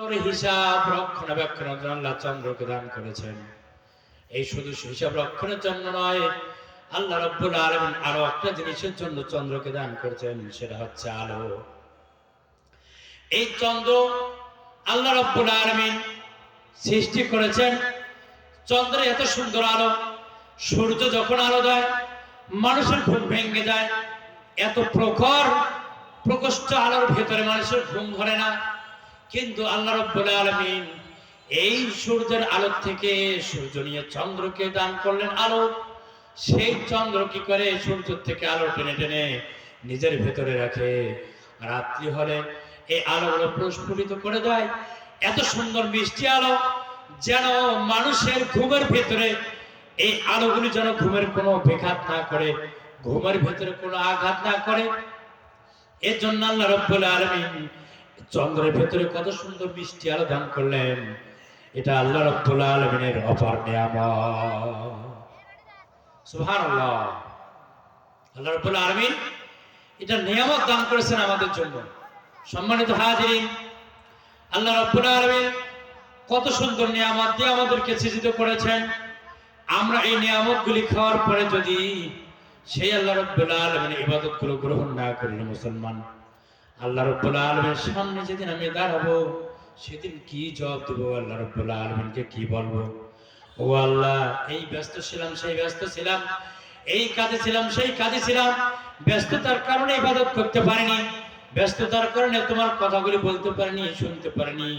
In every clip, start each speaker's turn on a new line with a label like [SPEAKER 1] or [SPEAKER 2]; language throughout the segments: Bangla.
[SPEAKER 1] চন্দ্রের হিসাব রক্ষণাবেক্ষণের জন্য আল্লাহ চন্দ্রকে দান করেছেন। এই শুধু হিসাব রক্ষণের জন্য নয়, আল্লাহ রাব্বুল আলামিন আরো একটা জিনিসের জন্য চন্দ্রকে দান করেছেন, সেটা হচ্ছে আলো। এই চন্দ্র আল্লাহ রাব্বুল আলামিন সৃষ্টি করেছেন। চন্দ্রে এত সুন্দর আলো, সূর্য যখন আলো দেয় মানুষের ঘুম ভেঙে যায়। এত প্রখর প্রকোষ্ঠ আলোর ভেতরে মানুষের ঘুম ধরে না, কিন্তু আল্লাহ রাব্বুল আলামিন এই সূর্যের আলো থেকে সূর্য নিয়ে চন্দ্রকে দান করলেন আলো। সেই চন্দ্র কি করে সূর্য থেকে আলো টেনে টেনে নিজের ভেতরে রাখে, রাত্রি হলে এই আলোগুলো প্রস্ফুটিত করে দেয়। এত সুন্দর মিষ্টি আলো, যেন মানুষের ঘুমের ভেতরে এই আলোগুলি যেন ঘুমের কোনো বিঘাত না করে, ঘুমের ভেতরে কোনো আঘাত না করে। এর জন্য আল্লাহ রাব্বুল আলামিন চন্দ্রের ভেতরে কত সুন্দর মিষ্টি আলো দান করলেন। এটা আল্লাহ রাব্বুল আলামিনের অপার নিয়ামত। সুবহানাল্লাহ। আল্লাহ রাব্বুল আলামিন এটা নিয়ামত দান করেছেন আমাদের জন্য। সম্মানিত হাজিরিন, আল্লাহ রাব্বুল আলামিন কত সুন্দর নিয়ামত দিয়ে আমাদেরকে সৃজিত করেছেন। আমরা এই নিয়ামতগুলি খাওয়ার পরে যদি সেই আল্লাহ রাব্বুল আলামিনের ইবাদতগুলো গ্রহণ না করি মুসলমান, আল্লাহ রাব্বুল আলামিনের সামনে যেদিন আমি দাঁড়াবো সেদিন কি জবাব দেব? আল্লাহ রাব্বুল আলামিনকে কি বলবো? ও আল্লাহ, এই ব্যস্ত ছিলাম, সেই ব্যস্ত ছিলাম, এই কাজে ছিলাম, সেই কাজে ছিলাম, ব্যস্ততার কারণে ইবাদত করতে পারিনি, ব্যস্ততার কারণে তোমার কথাগুলি বলতে পারিনি, শুনতে পারিনি,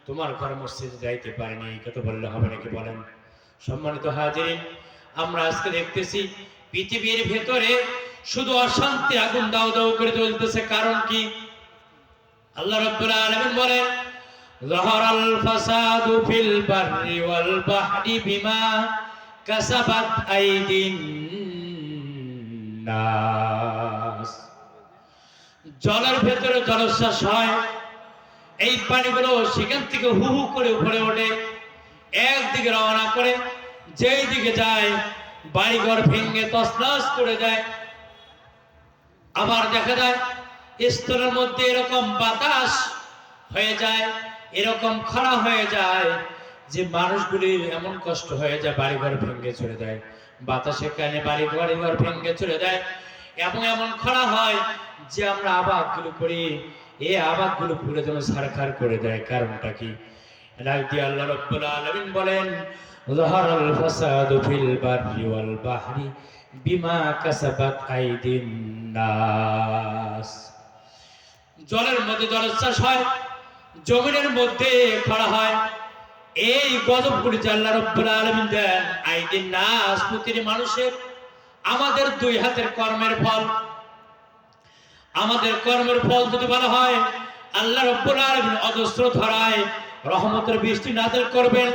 [SPEAKER 1] তোমার ঘর মসজিদে যাইতে পারিনি। এই কথা বললে হবে নাকি বলেন? সম্মানিত হাজিরিন, আমরা আজকে দেখতেছি পৃথিবীর ভেতরে শুধু অশান্তি আগুন দাও দাও করে জ্বলতেছে। কারণ কি? আল্লাহ রাব্বুল আলামিন বলেন, যাহারাল ফাসাদু ফিল বাররি ওয়াল বাহরি বিমা কাসাবাত আইদিন নাস। জলের ভেতরে জলোচ্ছ্বাস হয়, এই পানিগুলো সেখান থেকে হু হু করে উপরে ওঠে, একদিকে রওনা করে, যেই দিকে যায় বাড়িঘর ভেঙে তছনছ করে যায়। আবার দেখা যায় স্তরের মধ্যে এরকম বাতাস হয়ে যায়, এরকম খরা হয়ে যায় যে মানুষগুলির এমন কষ্ট হয়ে যায়, বাড়িঘর ভেঙে চলে যায়, বাতাসের কারণে বাড়িঘর ভেঙে চলে যায়। এমন এমন খরা হয় যে আমরা আবাদগুলো করি, এই আবাদগুলো পুরো যেন ছারখার করে দেয়। কারণটা কি? আল্লাহ রাব্বুল আলামিন বলেন, যাহারাল ফাসাদু ফিল বাররি ওয়াল বাহরি বিমা কাসাবাত আইদিন নাস। জলের মধ্যে জলোচ্ছ্বাস হয়, জমিনের মধ্যে খরা হয়, এই গজবগুলি আল্লাহ রাব্বুল আলামিন দেন আইদিন নাস, প্রতিটি মানুষের। আমাদের দুই হাতের কর্মের ফল, আমাদের কর্মের ফল যদি বলা হয়, আল্লাহ রাব্বুল আলামিন অজস্র ধারায় রহমতের বৃষ্টি নাযিল করবেন।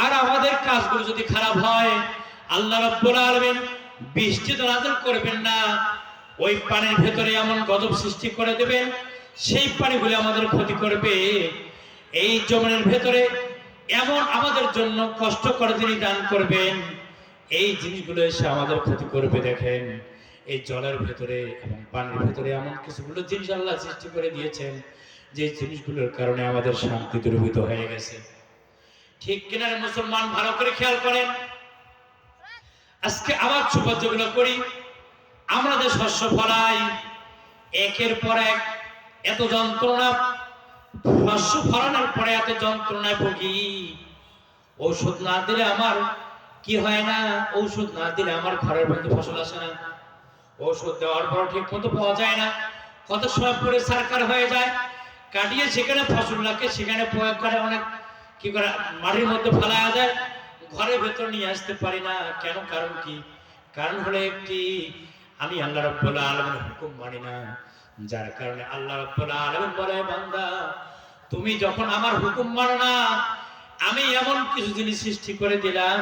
[SPEAKER 1] আর আমাদের কাজগুলো যদি খারাপ হয়, আল্লাহ রাব্বুল আলামিন বৃষ্টি তো নাযিল করবেন না, ওই পানির ভেতরে এমন গজব সৃষ্টি করে দেবেন, সেই পানিগুলো আমাদের ক্ষতি করবে। এই জমিনের ভেতরে এমন আমাদের জন্য কষ্ট করে তিনি দান করবেন, এই জিনিসগুলো এসে আমাদের ক্ষতি করবে। দেখেন, এই জলের ভেতরে এবং পানির ভেতরে এমন কিছুগুলো জিনিস আল্লাহ সৃষ্টি করে দিয়েছেন, যে জিনিসগুলোর কারণে আমাদের শান্তি দুর্বিত হয়ে গেছে। ঠিক কিনা রে মুসলমান? ভালো করে খেয়াল করেন। আজকে আবার সুবাদ যেগুলো করি, আমরা যে শস্য ফলাই, একের পর এক এত যন্ত্রণা, শস্য ফলানোর পরে এত যন্ত্রণায় ভুগি। ঔষধ না দিলে আমার কি হয় না, ঔষধ না দিলে আমার ঘরের মধ্যে ফসল আসে না, ঔষধ দেওয়ার পর ঠিক মতো পাওয়া যায় না, কত সময় পরে সরকার হয়ে যায়, কাটিয়ে সেখানে ফসল লাগে, সেখানে প্রয়োগ করে অনেক কি করে মাটির মধ্যে ফেলা যায়, ঘরের ভেতর নিয়ে আসতে পারি না। কেন? কারণ কি? কারণ হলো একটি, আমি আল্লাহ রাব্বুল আলামিনের হুকুম মানি না, যার কারণে আল্লাহ রাব্বুল আলামিন বলে, বান্দা তুমি যখন আমার হুকুম মানো না, আমি এমন কিছু জিনিস সৃষ্টি করে দিলাম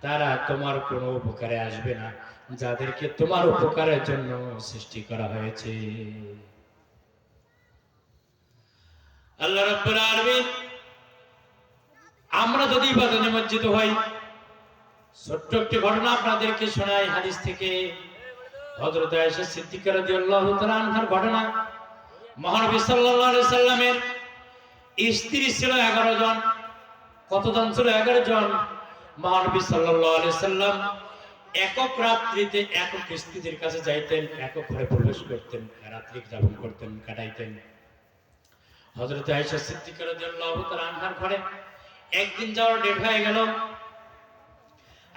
[SPEAKER 1] তারা তোমার কোনো উপকারে আসবে না, যাদেরকে তোমার উপকারের জন্য সৃষ্টি করা হয়েছে। আল্লাহ রাব্বুল আলামিন, আমরা যদি ইবাদতে নিমজ্জিত হই, ছোট্ট একটি ঘটনা আপনাদেরকে শোনাই হাদিস থেকে। হযরত আয়েশা সিদ্দিকা রাদিয়াল্লাহু তাআলা আনহার ঘটনা। মহানবী সাল্লাল্লাহু আলাইহি সাল্লামের স্ত্রী ছিল 11 জন। কতজন ছিল? 11 জন। মহানবী সাল্লাল্লাহু আলাইহি সাল্লাম একক রাত্রিতে একক স্ত্রীদের কাছে যাইতেন, একক ঘরে প্রবেশ করতেন, রাত্রি যাপন করতেন, কাটাইতেন। হযরত আয়েশা সিদ্দিকা রাদিয়াল্লাহু তাআলা আনহার ঘরে একদিন যাওয়ার ডেট হয়ে গেল।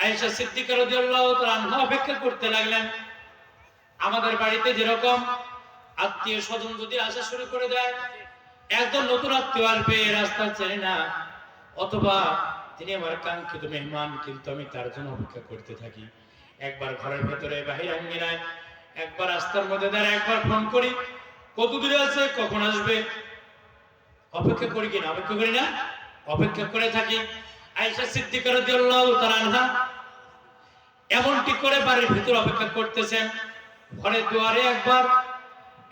[SPEAKER 1] আয়েশা সিদ্দিকা রাদিয়াল্লাহু তাআলা আনহা অপেক্ষা করতে লাগলেন। আমাদের বাড়িতে যেরকম আত্মীয় স্বজন যদি আসা শুরু করে দেয়, একজন নতুন আত্মীয় আসবে, রাস্তা চেনে না, অথবা তিনি আমার কাঙ্ক্ষিত মেহমান, কিন্তু আমি তার জন্য অপেক্ষা করতে থাকি। একবার ঘরের ভেতরে, বাহির আঙ্গিনায়, একবার রাস্তার মধ্যে দাঁড়ায়, একবার ফোন করি, কত দূরে আছে, কখন আসবে। অপেক্ষা করি কিনা? অপেক্ষা করি না? অপেক্ষা করে থাকি। আয়েশা সিদ্দিকা রাদিয়াল্লাহু তাআলা আনহা এমনটি করে বাড়ির ভিতর অপেক্ষা করতেছেন। ঘরের দুয়ারে একবার,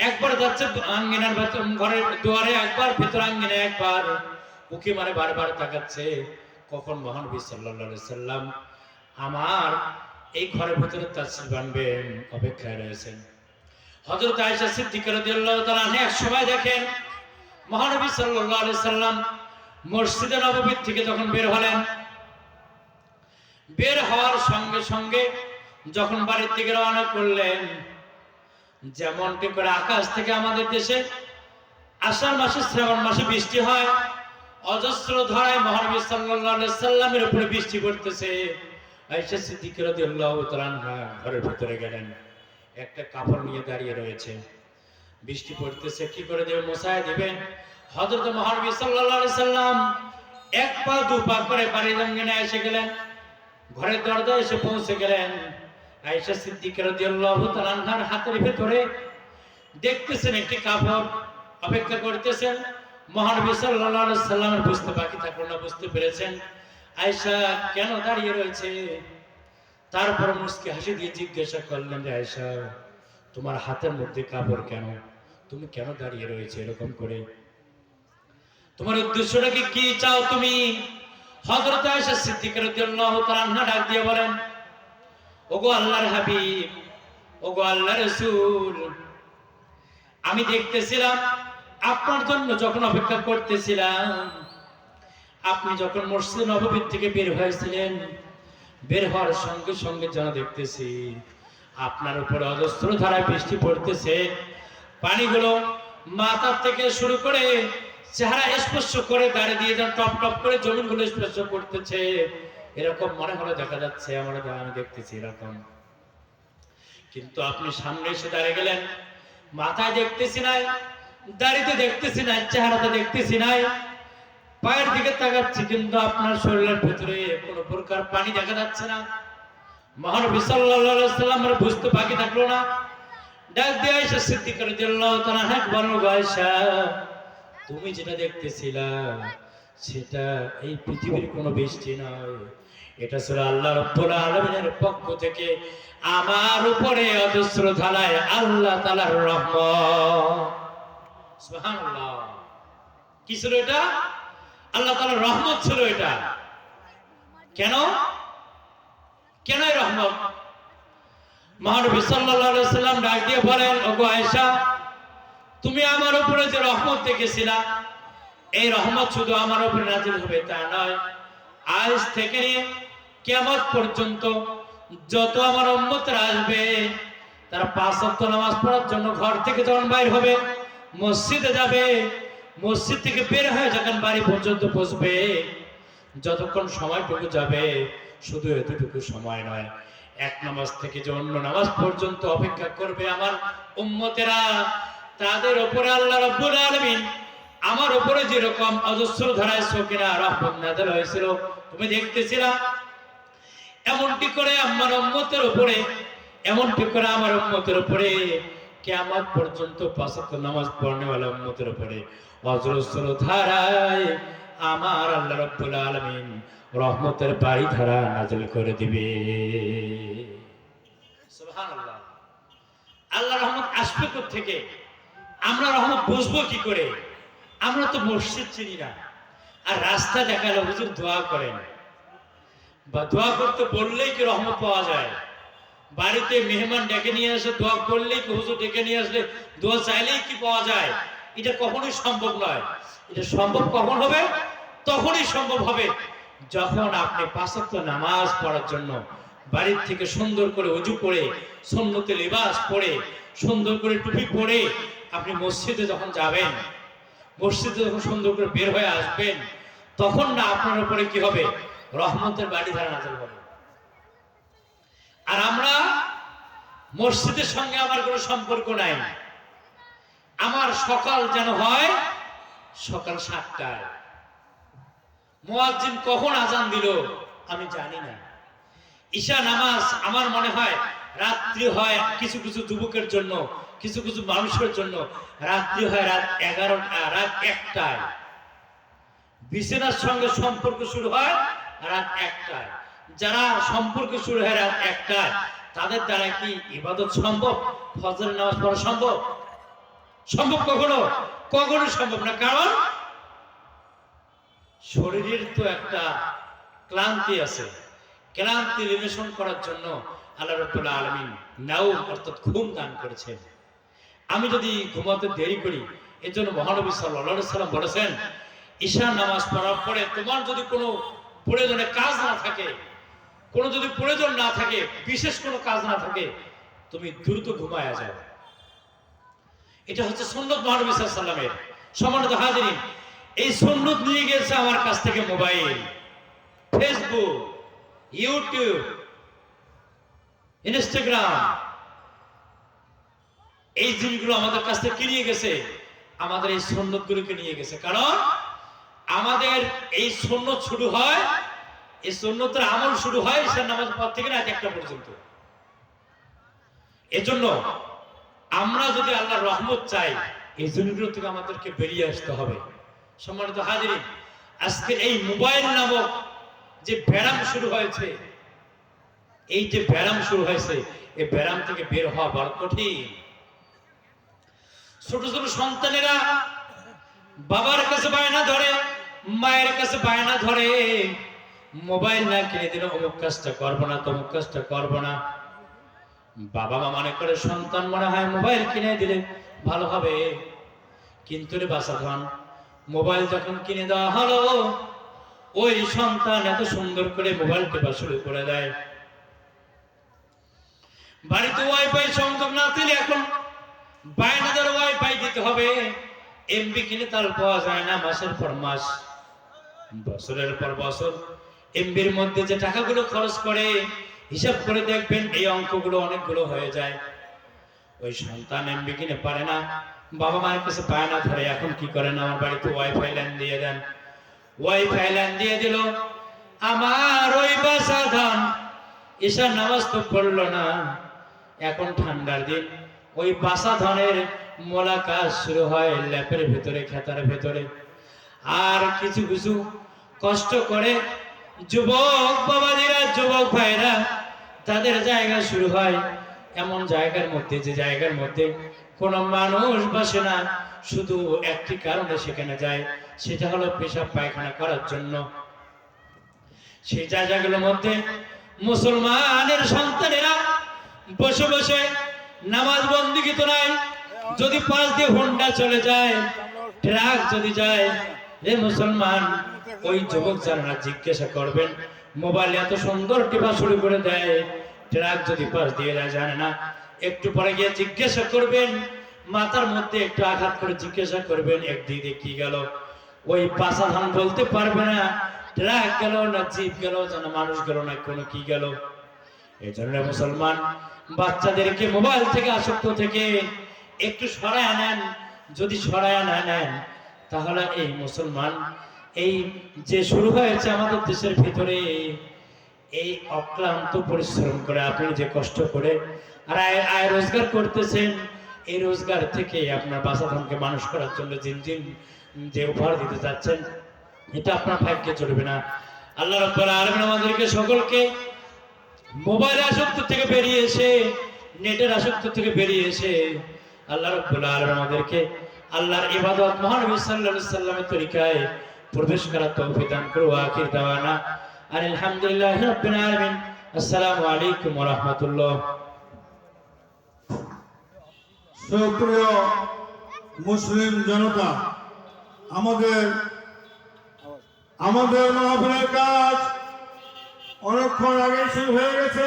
[SPEAKER 1] একবার যাচ্ছে আঙ্গিনার ভেতর, ঘরের দুয়ারে একবার, ভেতর আঙ্গিনায় একবার, উকি মারে বারবার তাকাচ্ছে কখন মহানবী সাল্লাল্লাহু আলাইহি সাল্লাম আমার এই ঘরের ভিতরে তাশরীফ আনবেন, অপেক্ষায় রয়েছেন। হযরত আয়েশা সিদ্দিকা রাদিয়াল্লাহু তাআলা আনহা এক সময় দেখেন মহানবী সাল্লাল্লাহু আলাইহি সাল্লাম মসজিদে নববী থেকে যখন বের হলেন, বের হওয়ার সঙ্গে সঙ্গে যখন বাড়ির দিকে রওনা করলেন, যেমনটি করে আকাশ থেকে আমাদের দেশে আষাঢ় মাসে, শ্রাবণ মাসে বৃষ্টি হয়, অজস্র ধারায় মহানবী সাল্লাল্লাহু আলাইহি সাল্লামের উপরে বৃষ্টি পড়তেছে। আয়েশা সিদ্দিকা রাদিয়াল্লাহু তাআলা আনহা ঘরের ভিতরে গেলেন, একটা কাপড় নিয়ে দাঁড়িয়ে রয়েছে, বৃষ্টি পড়তেছে, কি করে দেবে? মোছায় দিবেন। হযরত মহানবী সাল্লাল্লাহু আলাইহি সাল্লাম এক পা দু পা করে বাড়ির আঙ্গিনে এসে গেলেন, ঘরের দরজায় এসে পৌঁছে গেলেন। আয়েশা সিদ্দিকা রাদিয়াল্লাহু তাআলা আনহার হাতের ভিতরে দেখতেছেন একটি কাপড়, অপেক্ষা করতেছেন। মহানবী সাল্লাল্লাহু আলাইহি সাল্লামের বুঝতে বাকি থাকলো না, বুঝতে পেরেছেন আয়েশা কেন দাঁড়িয়ে রয়েছে। তারপর মুস্কি হাসি দিয়ে জিজ্ঞাসা করলেন যে আয়েশা, তোমার হাতের মধ্যে কাপড় কেন? তুমি কেন দাঁড়িয়ে রয়েছে এরকম করে? তোমার উদ্দেশ্যটা কি চাও তুমি? হযরত আয়েশা সিদ্দিকা রাদিয়াল্লাহু তাআলা আনহা ডাক দিয়ে বলেন, ওগো আল্লাহর হাবিব, ওগো আল্লাহর রাসূল, আমি দেখতেছিলাম আপনার জন্য যখন অপেক্ষা করতেছিলাম, আপনি যখন মসজিদ নববী থেকে বের হয়েছিলেন, বের হওয়ার সঙ্গে সঙ্গে যেন দেখতেছি আপনার উপরে অজস্র ধারায় বৃষ্টি পড়তেছে, পানিগুলো মাথা থেকে শুরু করে চেহারা স্পর্শ করে দাঁড়িয়ে দিয়ে যেন টপ টপ করে জমিনগুলো স্পর্শ করতেছে, এরকম মনে হলো, দেখা যাচ্ছে আমি দেখতেছি এরকম। কিন্তু আপনি সামনে এসে দাঁড়িয়ে গেলেন, মাথায় দেখতেছি নাই, দাড়িতে দেখতেছি নাই, চেহারাতে দেখতেছি নাই, পায়ের দিকে তাকাচ্ছি, কিন্তু আপনার শরীরের ভিতরে কোনো প্রকার পানি দেখা যাচ্ছে না। মহানবী সাল্লাল্লাহু আলাইহি সাল্লামের বুঝতে বাকি থাকলো না, ডাক দিয়ে আয়েশা সিদ্দিকা রাদিয়াল্লাহু তাআলা আনহা বলল, আয়েশা, তুমি যেটা দেখতেছিলা সেটা এই পৃথিবীর কোনো বৃষ্টি নয়, এটা ছিল আল্লাহ রাব্বুল আলামিনের পক্ষ থেকে আমার উপরে অজস্র ধারায় আল্লাহ তাআলার রহমত। সুবহানাল্লাহ। কি ছিল এটা? আল্লাহ তাআলার রহমত ছিল এটা। কেন? কেন এই রহমত? মহানবী সাল্লাল্লাহু আলাইহি সাল্লাম ডাক দিয়ে বলেন, ওগো আয়েশা, তুমি আমার উপরে যে রহমত দেখেছিলা, এই রহমত শুধু আমার উপরে নাযিল হবে তা নয়, আজ থেকে নিয়ে কিয়ামত পর্যন্ত যত আমার উম্মতরা আসবে, তারা 5 ওয়াক্ত নামাজ পড়ার জন্য ঘর থেকে যখন বাইর হবে, মসজিদে যাবে, মসজিদ থেকে বের হয়ে যখন বাড়ি পর্যন্ত পৌঁছবে, যতক্ষণ সময়টুকু যাবে, শুধু এতটুকু সময় নয়, এক নামাজ থেকে যে অন্য নামাজ পর্যন্ত অপেক্ষা করবে আমার উম্মতেরা, তাদের উপরে আল্লাহ রাব্বুল আলামিন আমার উপরে যেরকম অজস্র ধারায় সকিনা রহমত নাযিল হয়েছিল, তুমি দেখতেছিলা, এমনটি করে আমার উম্মতের উপরে, এমনটি করে আমার উম্মতের উপরে কিয়ামত পর্যন্ত 5 ওয়াক্ত নামাজ পড়নেওয়ালা উম্মতের উপরে অজস্র ধারায় আমার আল্লাহ রাব্বুল আলামিন রহমতের বাড়ি ধারা নাযিল করে দিবে। সুবহানাল্লাহ। আল্লাহ রহমত আসবে কোথা থেকে? আমরা রহমত বুঝবো কি করে? আমরা তো মসজিদ চিনি না, আর রাস্তা দেখালে হুজুর দোয়া করেন, বা দোয়া করতে বললেই কি রহমত পাওয়া যায়? বাড়িতে মেহমান ডেকে নিয়ে আসে, দোয়া করলেই কি হুজুর ডেকে নিয়ে আসলে দোয়া চাইলেই কি পাওয়া যায়? এটা কখনোই সম্ভব নয়। এটা সম্ভব কখন হবে? তখনই সম্ভব হবে যখন আপনি পাঁচ ওয়াক্ত নামাজ পড়ার জন্য বাড়ির থেকে সুন্দর করে ওযু করে, সুন্নতে লিবাস পরে, সুন্দর করে টুপি পরে আপনি মসজিদে যখন যাবেন, মসজিদে যখন সুন্দর করে বের হয়ে আসবেন, তখন না আপনার উপরে কি হবে? রহমতের বাড়িধারা নাযিল হবে। আর আমরা মসজিদের সঙ্গে আমার কোনো সম্পর্ক নাই। আমার সকাল যেন হয় সকাল 7টায়। মুয়াজ্জিন কখন আজান দিল আমি জানি না। ঈশা নামাজ আমার মনে হয় রাত্রি হয় কিছু কিছু যুবকের জন্য, কিছু কিছু মানুষের জন্য রাত্রি হয় রাত 11টা, রাত 1টায়। বিছানার সঙ্গে সম্পর্ক শুরু হয় রাত 1টায়। যারা সম্পর্ক শুরু হয় রাত 1টায়, তাদের দ্বারা কি ইবাদত সম্ভব? ফজরের নামাজ পড়া সম্ভব? সম্ভব কখনো? কখনো সম্ভব না। কারণ শরীরের তো একটা ক্লান্তি আছে। ক্লান্তি নিরসন করার জন্য আল্লাহ রাব্বুল আলামিন নাওম অর্থাৎ ঘুম দান করেছেন। আমি যদি ঘুমাতে দেরি করি, এজন্য মহানবী সাল্লাল্লাহু আলাইহি সাল্লাম বলেছেন, ঈশা নামাজ পড়ার পরে তোমার যদি কোনো প্রয়োজনে কাজ না থাকে, কোনো যদি প্রয়োজন না থাকে, বিশেষ কোনো কাজ না থাকে, তুমি দ্রুত ঘুমায়া যাও। এটা হচ্ছে সুন্নত মহানবী সাল্লাল্লাহু আলাইহি সাল্লামের। সম্মানিত হাজিরিন, এই সুন্নত নিয়ে গেছে আমার কাছ থেকে মোবাইল, ফেসবুক, ইউটিউব, ইনস্টাগ্রাম, এই জিনিসগুলো আমাদের কাছ থেকে নিয়ে গেছে, আমাদের এই সুন্নতগুলোকে নিয়ে গেছে। কারণ আমাদের এই সুন্নত শুরু হয়, এই সুন্নতের আমল শুরু হয় ঈশার নামাজ পর থেকে রাত 1টা পর্যন্ত। এজন্য আমরা যদি আল্লাহর রহমত চাই, এই জিনিসগুলো থেকে আমাদেরকে বেরিয়ে আসতে হবে। সম্মানিত হাজিরিন, আজকে এই মোবাইল নামক যে ব্যারাম শুরু হয়েছে, এই যে ব্যারাম শুরু হয়েছে, এই ব্যারাম থেকে বের হওয়া বড় কঠিন। ছোট ছোট সন্তানেরা বাবার কাছে বায়না ধরে, মায়ের কাছে বায়না ধরে, মোবাইল না কিনে দিলে অমুক কাজটা করবো না, তমুক কাজটা করবো না। বাবা মা মনে করে সন্তান মনে হয় মোবাইল কিনে দিলে ভালো হবে। কিন্তু রে বাছাধন, মোবাইল যখন কিনে দেওয়া হলো, ওই সন্তান এত সুন্দর করে মোবাইল টেপা শুরু করে দেয়। বাড়িতে ওয়াইফাই সংযোগ না দিলে এখন বায়নাদার ওয়াইফাই দিতে হবে। এমবি কিনে তার পাওয়া যায় না মাসের পর মাস, বছরের পর বছর। এমবির মধ্যে যে টাকাগুলো খরচ করে হিসাব করে দেখবেন এই অঙ্কগুলো অনেকগুলো হয়ে যায়। ওই সন্তান এমবি কিনে পারে না, বাবা মায়ের কাছে বায়না ধরে। এখন কি করেন? আমার বাড়িতে ওয়াইফাই লাইন দিয়ে দেন। ওয়াইফাই লাইন দিয়ে দিল, আমার ওই বাছাধন ঈশার নামাজ তো পড়লো না। এখন ঠান্ডার দিন, ওই বাছাধনের মোলাকাত শুরু হয় ল্যাপের ভেতরে, খেতার ভেতরে। আর কিছু কিছু কষ্ট করে যুবক বাবাজিরা, যুবক ভাইরা, তাদের জায়গা শুরু হয় এমন জায়গার মধ্যে, যে জায়গার মধ্যে কোনো মানুষ বসে না, শুধু একটি কারণে সেখানে যায়, সেটা হলো পেশাব পায়খানা করার জন্য। সেই জায়গাগুলোর মধ্যে মুসলমানের সন্তানেরা বসে বসে নামাজ বন্দিগি তো নাই। যদি পাশ দিয়ে হোন্ডা চলে যায়, ট্রাক যদি যায়, রে মুসলমান, ওই যুবক যারা জিজ্ঞাসা করবেন, মোবাইল এত সুন্দর টিপা শুরু করে দেয়, ট্রাক যদি পাশ দিয়ে যায় জানে না। একটু পরে গিয়ে জিজ্ঞাসা করবেন, মাথার মধ্যে একটু আঘাত করে জিজ্ঞাসা করবেন, একদিকে কি গেল? ওই বাছাধন বলতে পারবে না, ট্রাক গেল না জিপ গেল, যেন মানুষ গেল না কোনো কি গেল। এই জন্য মুসলমান বাচ্চাদেরকে মোবাইল থেকে, আসক্ত থেকে একটু সরায় আনেন। যদি সরায় না নেন, তাহলে এই মুসলমান, এই যে শুরু হয়েছে আমাদের দেশের ভিতরে, এই অক্লান্ত পরিশ্রম করে আপনি যে কষ্ট করে আর আয় রোজগার করতেছেন, এই রোজগার থেকে আপনার বাছাধনকে মানুষ করার জন্য জিন যে উপহার দিতে যাচ্ছেন, এটা আপনার ভাগ্যে চলবে না। আল্লাহ রাব্বুল আলামিন আমাদেরকে সকলকে মোবাইল আসক্তি থেকে বেরিয়ে এসে, নেটের আসক্তি থেকে বেরিয়ে এসে, আল্লাহ রাব্বুল আলামিন আমাদেরকে আল্লাহর ইবাদত মহানবী সাল্লাল্লাহু আলাইহি সাল্লামের তরিকায় প্রবেশ করার তৌফিক দান করুন। আখির দাওয়ানা আলহামদুলিল্লাহি রাব্বিল আলামিন। আসসালামু আলাইকুম ওয়া রাহমাতুল্লাহ।
[SPEAKER 2] সুপ্রিয় মুসলিম জনতা, আমাদের মাহফিলের কাজ অনেকক্ষণ আগে শুরু হয়ে গেছে।